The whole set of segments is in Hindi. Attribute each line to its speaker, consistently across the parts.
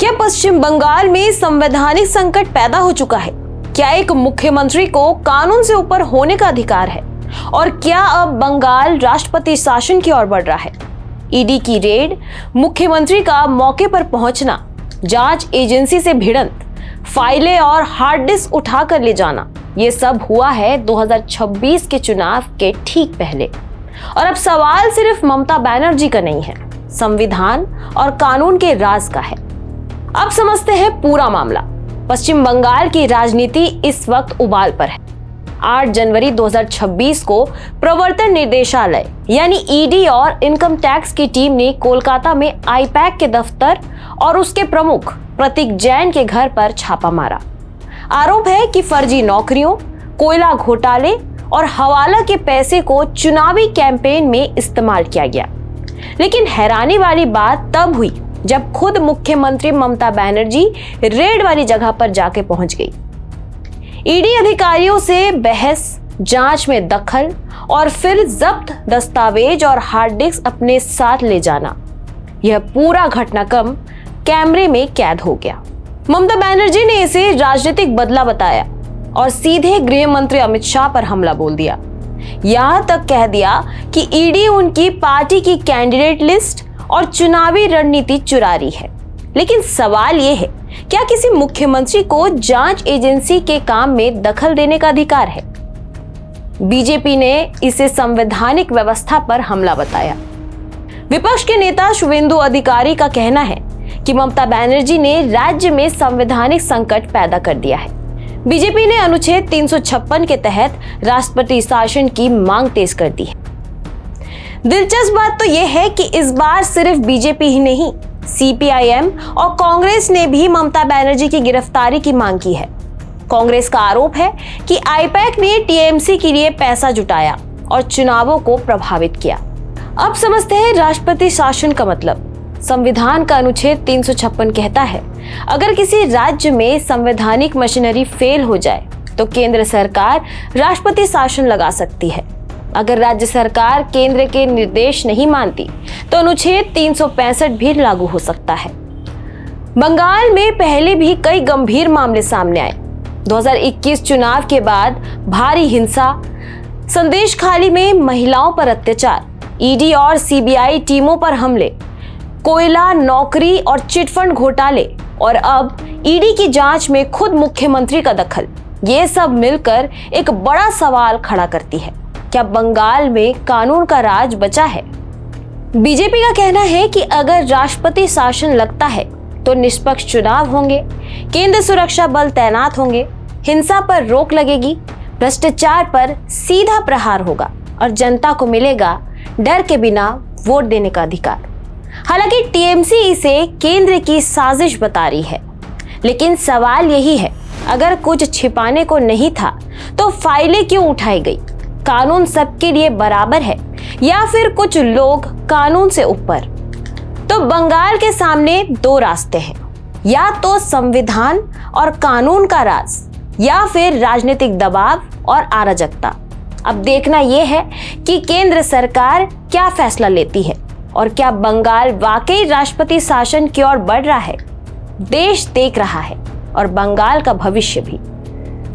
Speaker 1: क्या पश्चिम बंगाल में संवैधानिक संकट पैदा हो चुका है? क्या एक मुख्यमंत्री को कानून से ऊपर होने का अधिकार है? और क्या अब बंगाल राष्ट्रपति शासन की ओर बढ़ रहा है? ईडी की रेड, मुख्यमंत्री का मौके पर पहुंचना, जांच एजेंसी से भिड़ंत, फाइलें और हार्ड डिस्क उठाकर ले जाना, ये सब हुआ है 2026 के चुनाव के ठीक पहले। और अब सवाल सिर्फ ममता बनर्जी का नहीं है, संविधान और कानून के राज का है। अब समझते हैं पूरा मामला। पश्चिम बंगाल की राजनीति इस वक्त उबाल पर है। 8 जनवरी 2026 को प्रवर्तन निर्देशालय यानी ईडी और इनकम टैक्स की टीम ने कोलकाता में आईपैक के दफ्तर और उसके प्रमुख प्रतीक जैन के घर पर छापा मारा। आरोप है कि फर्जी नौकरियों, कोयला घोटाले और हवाला के पैसे को चुनावी कैंपेन में इस्तेमाल किया गया। लेकिन हैरानी वाली बात तब हुई जब खुद मुख्यमंत्री ममता बनर्जी रेड वाली जगह पर जाके पहुंच गई। ईडी अधिकारियों से बहस, जांच में दखल और फिर जब्त दस्तावेज और हार्ड डिस्क अपने साथ ले जाना, यह पूरा घटनाक्रम कैमरे में कैद हो गया। ममता बनर्जी ने इसे राजनीतिक बदला बताया और सीधे गृह मंत्री अमित शाह पर हमला बोल दिया। यहां तक कह दिया कि ईडी उनकी पार्टी की कैंडिडेट लिस्ट और चुनावी रणनीति चुरा रही है। लेकिन सवाल यह है, क्या किसी मुख्यमंत्री को जांच एजेंसी के काम में दखल देने का अधिकार है? बीजेपी ने इसे संवैधानिक व्यवस्था पर हमला बताया। विपक्ष के नेता शुवेंदु अधिकारी का कहना है कि ममता बनर्जी ने राज्य में संवैधानिक संकट पैदा कर दिया है। बीजेपी ने अनुच्छेद 356 के तहत राष्ट्रपति शासन की मांग तेज कर दी है। दिलचस्प बात तो यह है कि इस बार सिर्फ बीजेपी ही नहीं, सीपीआईएम और कांग्रेस ने भी ममता बनर्जी की गिरफ्तारी की मांग की है। कांग्रेस का आरोप है कि आईपैक ने टीएमसी के लिए पैसा जुटाया और चुनावों को प्रभावित किया। अब समझते हैं राष्ट्रपति शासन का मतलब। संविधान का अनुच्छेद 356 कहता है, अगर किसी राज्य में संवैधानिक मशीनरी फेल हो जाए तो केंद्र सरकार राष्ट्रपति शासन लगा सकती है। अगर राज्य सरकार केंद्र के निर्देश नहीं मानती तो अनुच्छेद 365 भी लागू हो सकता है। बंगाल में पहले भी कई गंभीर मामले सामने आए। 2021 चुनाव के बाद भारी हिंसा, संदेशखाली में महिलाओं पर अत्याचार, ईडी और सीबीआई टीमों पर हमले, कोयला, नौकरी और चिटफंड घोटाले और अब ईडी की जांच में खुद मुख्यमंत्री का दखल, ये सब मिलकर एक बड़ा सवाल खड़ा करती है। क्या बंगाल में कानून का राज बचा है? बीजेपी का कहना है कि अगर राष्ट्रपति शासन लगता है तो निष्पक्ष चुनाव होंगे, केंद्र सुरक्षा बल तैनात होंगे, हिंसा पर रोक लगेगी, भ्रष्टाचार पर सीधा प्रहार होगा और जनता को मिलेगा डर के बिना वोट देने का अधिकार। हालांकि टीएमसी इसे केंद्र की साजिश बता रही है, लेकिन सवाल यही है, अगर कुछ छिपाने को नहीं था तो फाइलें क्यों उठाई गई? कानून सबके लिए बराबर है या फिर कुछ लोग कानून से ऊपर? तो बंगाल के सामने 2 रास्ते हैं, या तो संविधान और कानून का राज या फिर राजनीतिक दबाव और अराजकता। अब देखना यह है कि केंद्र सरकार क्या फैसला लेती है और क्या बंगाल वाकई राष्ट्रपति शासन की ओर बढ़ रहा है। देश देख रहा है और बंगाल का भविष्य भी।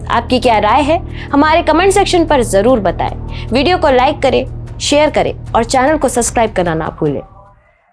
Speaker 1: आपकी क्या राय है? हमारे कमेंट सेक्शन पर जरूर बताएं। वीडियो को लाइक करें, शेयर करें और चैनल को सब्सक्राइब करना ना भूलें।